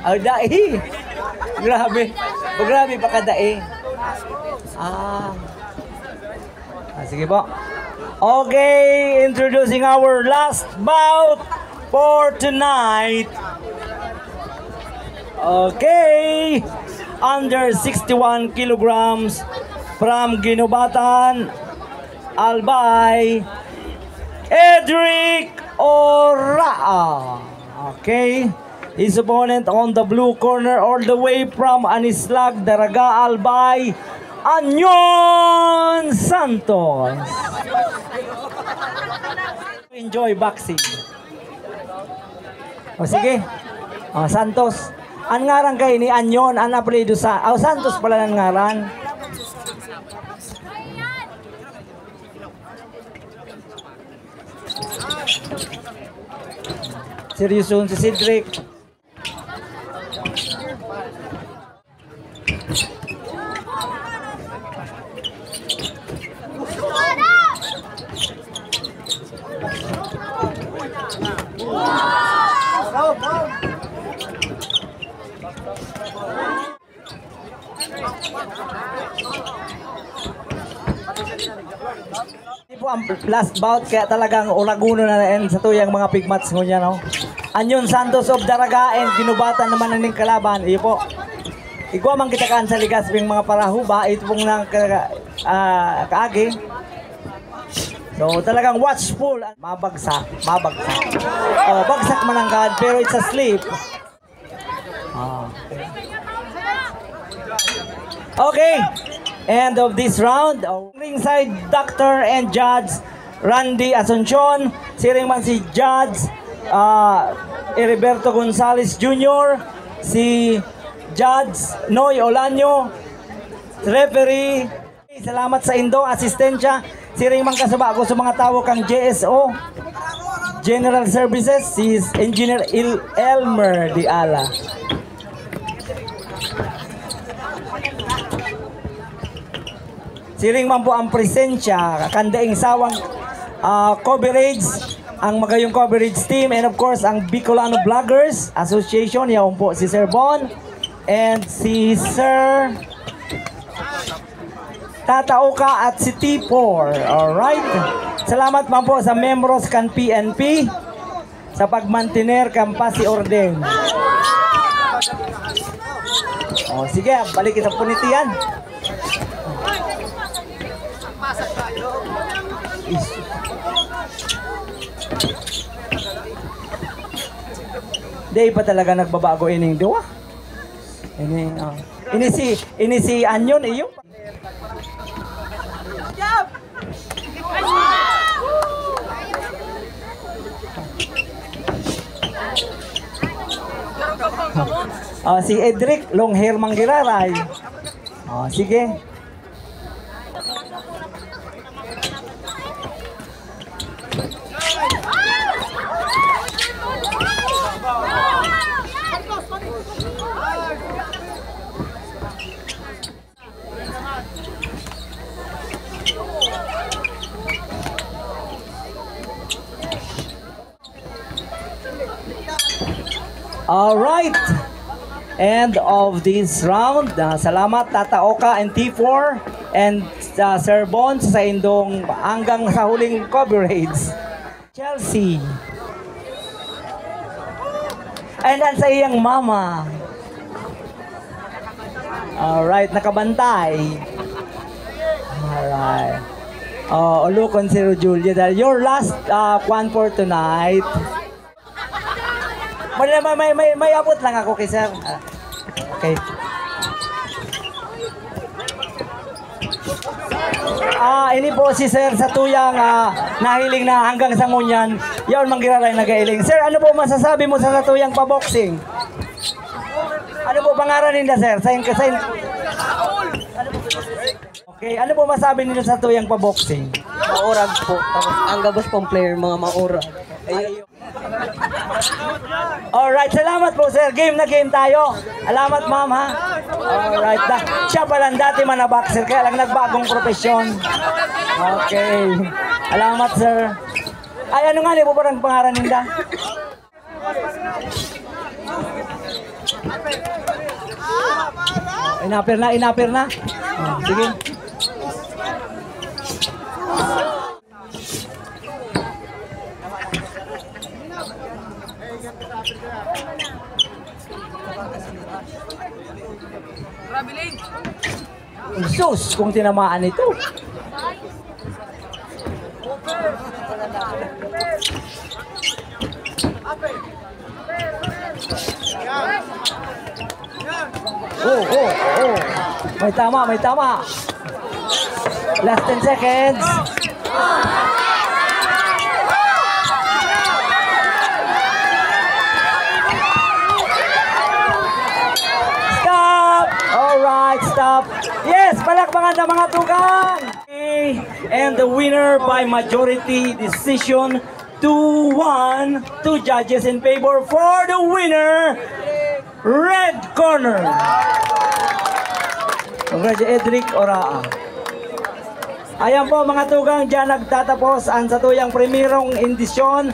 Ay, dae. Grabe. Grabe pa ka dae. Sige po. Okay, introducing our last bout for tonight. Okay, under 61 kilograms from Ginubatan, Albay, Edric Oraa. Okay, his opponent on the blue corner all the way from Anislag, Daraga, Albay, Anyon Santos. Enjoy boxing. O sige. O, Santos. Ang ngaran kay ni Anyon, ang apelido sa... O, Santos pala ng ngaran. Seryoso si Cedric. Ito po ang last bout kaya talagang ulaguno na yan sa tuyang mga pigmats ngunya, no? Anyon Santos of Daraga and Ginubatan naman ng kalaban. Iyo po. Igwa man kita kaan sa ligas ng mga parahuba. Ito pong nang kaagi. So talagang watchful. Mabagsak. Oh, bagsak man ang God pero it's asleep. Okay. End of this round. Ringside Doctor and Judge Randy Asuncion. Siring man si Judge Heriberto Gonzalez Jr., si Judge Noy Olanyo, referee. Salamat sa indo asistensya. Siring man kasaba ako sa mga tao kang JSO General Services, si Engineer Elmer Diala. Siring man po ang presensya, kandaing sawang coverage, ang magayong coverage team, and of course, ang Bicolano Vloggers Association, yaon po si Sir Bon, and si Sir Tataoka at si T4. Alright. Salamat man po sa membros kan PNP sa pagmantiner kan pasi orden. O sige, balik kita punitian. Day pa talaga nagbabago ining duwa. Ini si Anyon iyo. Si Edric long hair manggiraray. Sige. Alright, end of this round. Salamat Tataoka and T4 and Sir Bon sa indong hanggang sa huling coverage. Chelsea. And sa iyang mama. Alright, nakabantay. Alright. Ulukon si Julia. Your last one for tonight. May abot lang ako kay Sir. Okay. Ini po si Sir sa tuyang nahiling na hanggang sa ngunyan. Yaon manggiraray nagailing. Sir, ano po masasabi mo sa tuyang pa-boxing? Ano po pangaran ninda, Sir? Okay, ano po masabi ninyo sa tuyang pa-boxing? Maurag po. Tapos ang gabos pong player, mga maurag. Alright, salamat po sir. Game na game tayo. Salamat ma'am ha. Alright, siya pala dati man na boxer kaya lang nagbagong profesyon. Okay. Salamat sir. Ay ano nga po parang pangaran ninda? Inapir na. Sige. Sus, kung tinamaan ito. Oh. May tama. Last 10 seconds. Stop! Alright, stop. Yes, palakpakan ng mga tugang. Okay, and the winner by majority decision 2-1. 2 judges in favor for the winner, red corner. Congratulations, Edric Oraa. Ayan po mga tugang, dyan nagtatapos ang satuyang primerong indisyon